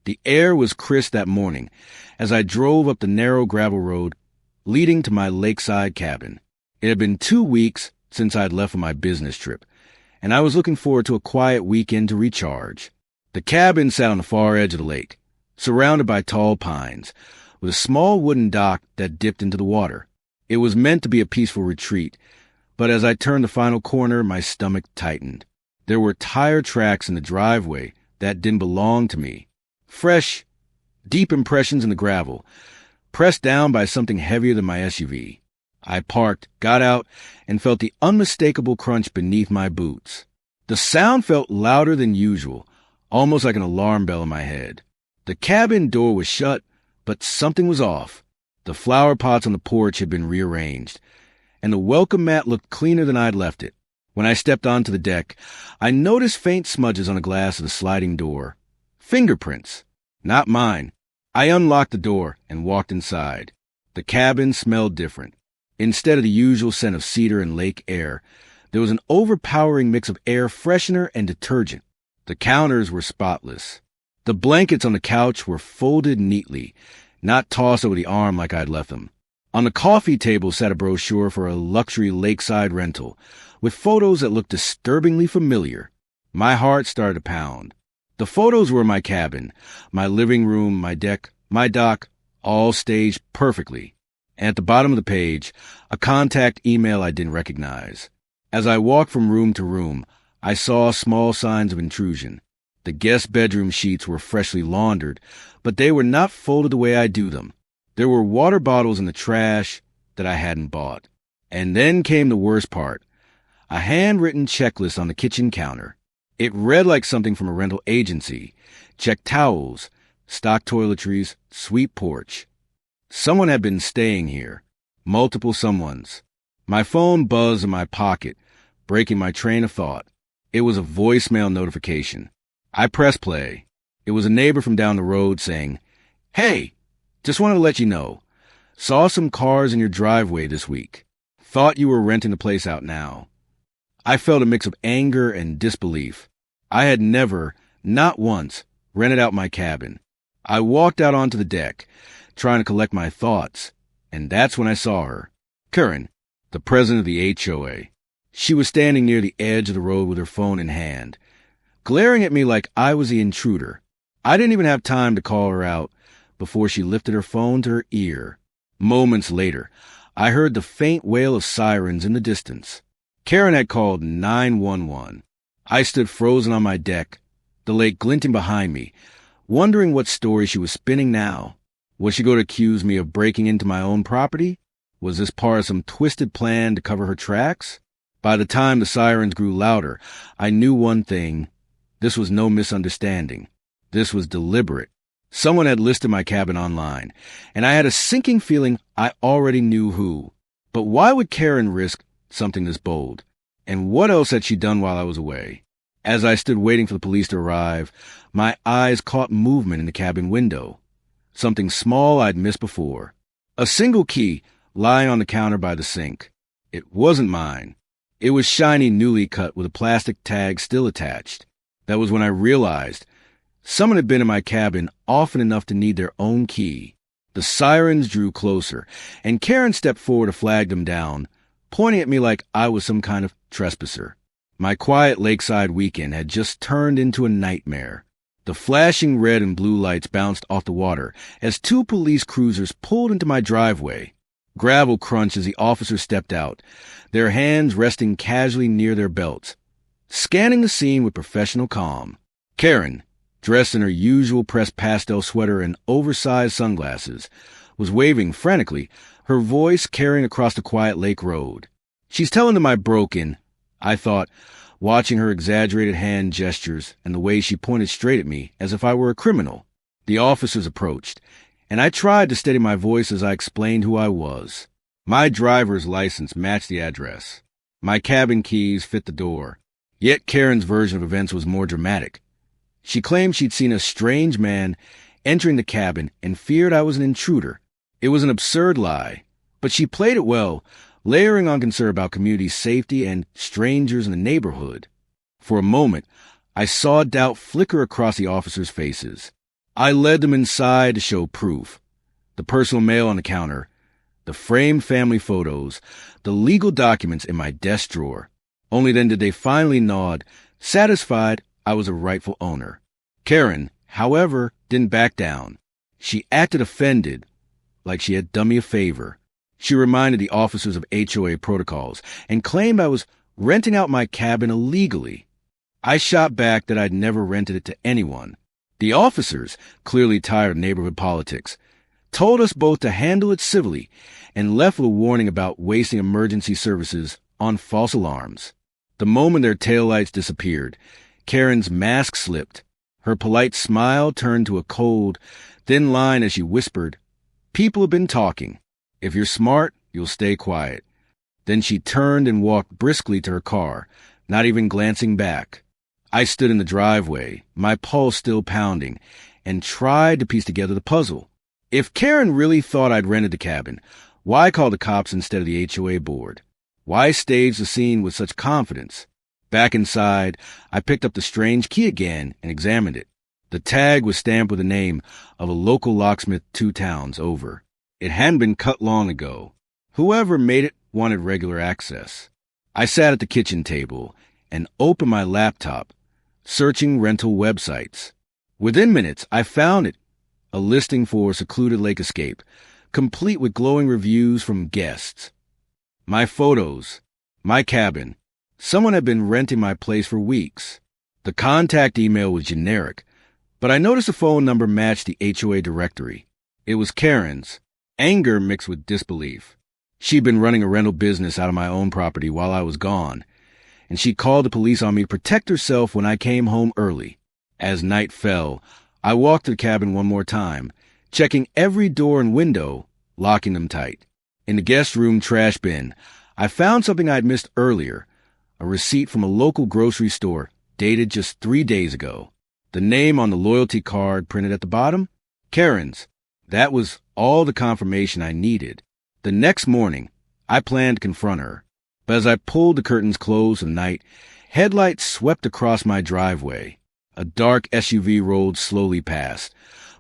The air was crisp that morning as I drove up the narrow gravel road leading to my Lakeside cabin. It had been 2 weeks since I had left for my business trip, and I was looking forward to a quiet weekend to recharge. The cabin sat on the far edge of the lake, surrounded by tall pines, with a small wooden dock that dipped into the water. It was meant to be a peaceful retreat, but as I turned the final corner, my stomach tightened. There were tire tracks in the driveway that didn't belong to me. Fresh, deep impressions in the gravel, pressed down by something heavier than my SUV. I parked, got out, and felt the unmistakable crunch beneath my boots. The sound felt louder than usual, almost like an alarm bell in my head. The cabin door was shut, but something was off. The flower pots on the porch had been rearranged, and the welcome mat looked cleaner than I'd left it. When I stepped onto the deck, I noticed faint smudges on the glass of the sliding door. Fingerprints. Not mine. I unlocked the door and walked inside. The cabin smelled different. Instead of the usual scent of cedar and lake air, there was an overpowering mix of air freshener and detergent. The counters were spotless. The blankets on the couch were folded neatly, not tossed over the arm like I'd left them. On the coffee table sat a brochure for a luxury lakeside rental, with photos that looked disturbingly familiar. My heart started to pound. The photos were my cabin, my living room, my deck, my dock, all staged perfectly. And at the bottom of the page, a contact email I didn't recognize. As I walked from room to room, I saw small signs of intrusion. The guest bedroom sheets were freshly laundered, but they were not folded the way I do them. There were water bottles in the trash that I hadn't bought. And then came the worst part. A handwritten checklist on the kitchen counter. It read like something from a rental agency. Check towels, stock toiletries, sweep porch. Someone had been staying here. Multiple someones. My phone buzzed in my pocket, breaking my train of thought. It was a voicemail notification. I pressed play. It was a neighbor from down the road saying, "Hey, just wanted to let you know. Saw some cars in your driveway this week. Thought you were renting the place out now." I felt a mix of anger and disbelief. I had never, not once, rented out my cabin. I walked out onto the deck, trying to collect my thoughts, and that's when I saw her. Karen, the president of the HOA. She was standing near the edge of the road with her phone in hand, glaring at me like I was the intruder. I didn't even have time to call her out before she lifted her phone to her ear. Moments later, I heard the faint wail of sirens in the distance. Karen had called 911. I stood frozen on my deck, the lake glinting behind me, wondering what story she was spinning now. Was she going to accuse me of breaking into my own property? Was this part of some twisted plan to cover her tracks? By the time the sirens grew louder, I knew one thing. This was no misunderstanding. This was deliberate. Someone had listed my cabin online, and I had a sinking feeling I already knew who. But why would Karen risk something this bold? And what else had she done while I was away? As I stood waiting for the police to arrive, my eyes caught movement in the cabin window. Something small I'd missed before. A single key lying on the counter by the sink. It wasn't mine. It was shiny, newly cut with a plastic tag still attached. That was when I realized someone had been in my cabin often enough to need their own key. The sirens drew closer, and Karen stepped forward to flag them down, pointing at me like I was some kind of trespasser. My quiet lakeside weekend had just turned into a nightmare. The flashing red and blue lights bounced off the water as 2 police cruisers pulled into my driveway. Gravel crunched as the officers stepped out, their hands resting casually near their belts, scanning the scene with professional calm. Karen, dressed in her usual pressed pastel sweater and oversized sunglasses, was waving frantically, her voice carrying across the quiet lake road. "She's telling them I broke in," I thought, watching her exaggerated hand gestures and the way she pointed straight at me as if I were a criminal. The officers approached, and I tried to steady my voice as I explained who I was. My driver's license matched the address. My cabin keys fit the door. Yet Karen's version of events was more dramatic. She claimed she'd seen a strange man entering the cabin and feared I was an intruder. It was an absurd lie, but she played it well, layering on concern about community safety and strangers in the neighborhood. For a moment, I saw doubt flicker across the officers' faces. I led them inside to show proof. The personal mail on the counter, the framed family photos, the legal documents in my desk drawer. Only then did they finally nod, satisfied I was a rightful owner. Karen, however, didn't back down. She acted offended, like she had done me a favor. She reminded the officers of HOA protocols and claimed I was renting out my cabin illegally. I shot back that I'd never rented it to anyone. The officers, clearly tired of neighborhood politics, told us both to handle it civilly and left with a warning about wasting emergency services on false alarms. The moment their taillights disappeared, Karen's mask slipped. Her polite smile turned to a cold, thin line as she whispered, "People have been talking. If you're smart, you'll stay quiet." Then she turned and walked briskly to her car, not even glancing back. I stood in the driveway, my pulse still pounding, and tried to piece together the puzzle. If Karen really thought I'd rented the cabin, why call the cops instead of the HOA board? Why stage the scene with such confidence? Back inside, I picked up the strange key again and examined it. The tag was stamped with the name of a local locksmith 2 towns over. It hadn't been cut long ago. Whoever made it wanted regular access. I sat at the kitchen table and opened my laptop, searching rental websites. Within minutes, I found it, a listing for a secluded lake escape, complete with glowing reviews from guests. My photos, my cabin. Someone had been renting my place for weeks. The contact email was generic, but I noticed the phone number matched the HOA directory. It was Karen's, anger mixed with disbelief. She'd been running a rental business out of my own property while I was gone, and she called the police on me to protect herself when I came home early. As night fell, I walked to the cabin one more time, checking every door and window, locking them tight. In the guest room trash bin, I found something I'd missed earlier, a receipt from a local grocery store dated just 3 days ago. The name on the loyalty card printed at the bottom? Karen's. That was all the confirmation I needed. The next morning, I planned to confront her. But as I pulled the curtains closed at night, headlights swept across my driveway. A dark SUV rolled slowly past,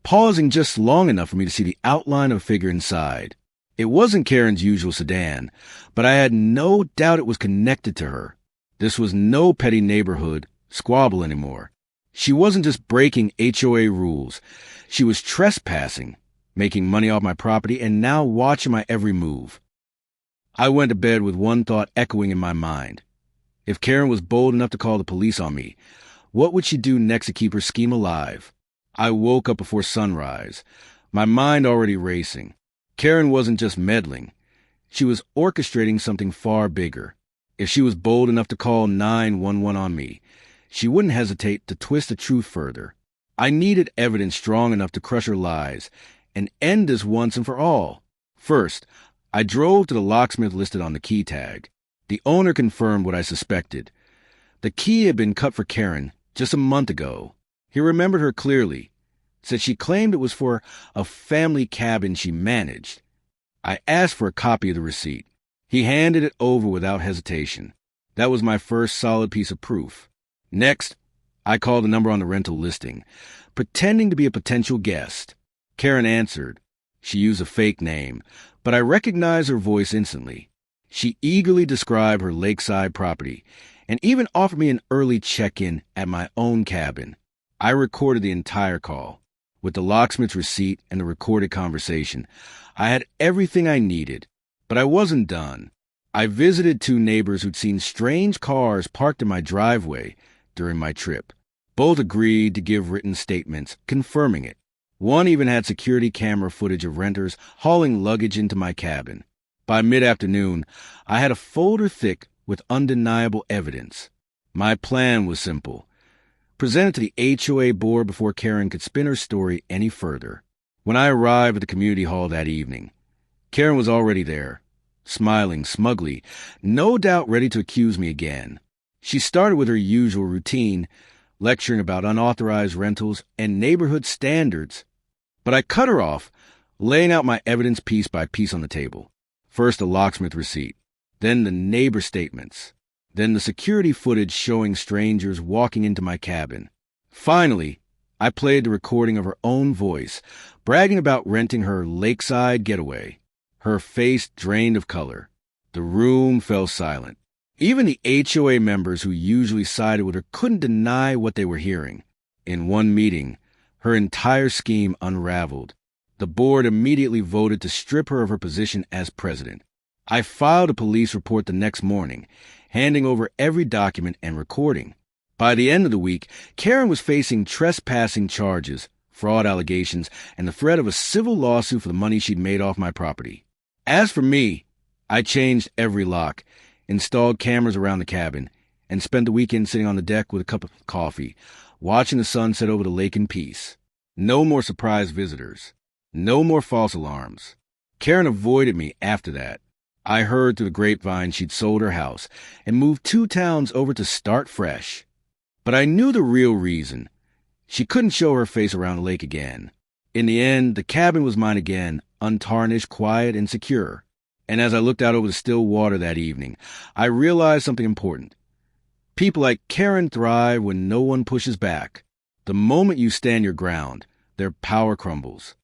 pausing just long enough for me to see the outline of a figure inside. It wasn't Karen's usual sedan, but I had no doubt it was connected to her. This was no petty neighborhood squabble anymore. She wasn't just breaking HOA rules. She was trespassing, making money off my property, and now watching my every move. I went to bed with one thought echoing in my mind. If Karen was bold enough to call the police on me, what would she do next to keep her scheme alive? I woke up before sunrise, my mind already racing. Karen wasn't just meddling. She was orchestrating something far bigger. If she was bold enough to call 911 on me, she wouldn't hesitate to twist the truth further. I needed evidence strong enough to crush her lies and end this once and for all. First, I drove to the locksmith listed on the key tag. The owner confirmed what I suspected. The key had been cut for Karen just a month ago. He remembered her clearly, said she claimed it was for a family cabin she managed. I asked for a copy of the receipt. He handed it over without hesitation. That was my first solid piece of proof. Next, I called the number on the rental listing, pretending to be a potential guest. Karen answered. She used a fake name, but I recognized her voice instantly. She eagerly described her Lakeside property and even offered me an early check-in at my own cabin. I recorded the entire call. With the locksmith's receipt and the recorded conversation, I had everything I needed, but I wasn't done. I visited 2 neighbors who'd seen strange cars parked in my driveway during my trip. Both agreed to give written statements confirming it. One even had security camera footage of renters hauling luggage into my cabin. By mid-afternoon, I had a folder thick with undeniable evidence. My plan was simple. Present it to the HOA board before Karen could spin her story any further. When I arrived at the community hall that evening, Karen was already there, smiling smugly, no doubt ready to accuse me again. She started with her usual routine, lecturing about unauthorized rentals and neighborhood standards. But I cut her off, laying out my evidence piece by piece on the table. First the locksmith receipt, then the neighbor statements, then the security footage showing strangers walking into my cabin. Finally, I played the recording of her own voice, bragging about renting her Lakeside getaway. Her face drained of color. The room fell silent. Even the HOA members who usually sided with her couldn't deny what they were hearing. In one meeting, her entire scheme unraveled. The board immediately voted to strip her of her position as president. I filed a police report the next morning, handing over every document and recording. By the end of the week, Karen was facing trespassing charges, fraud allegations, and the threat of a civil lawsuit for the money she'd made off my property. As for me, I changed every lock, installed cameras around the cabin, and spent the weekend sitting on the deck with a cup of coffee, watching the sun set over the lake in peace. No more surprise visitors. No more false alarms. Karen avoided me after that. I heard through the grapevine she'd sold her house and moved 2 towns over to start fresh. But I knew the real reason. She couldn't show her face around the lake again. In the end, the cabin was mine again, untarnished, quiet, and secure. And as I looked out over the still water that evening, I realized something important. People like Karen thrive when no one pushes back. The moment you stand your ground, their power crumbles.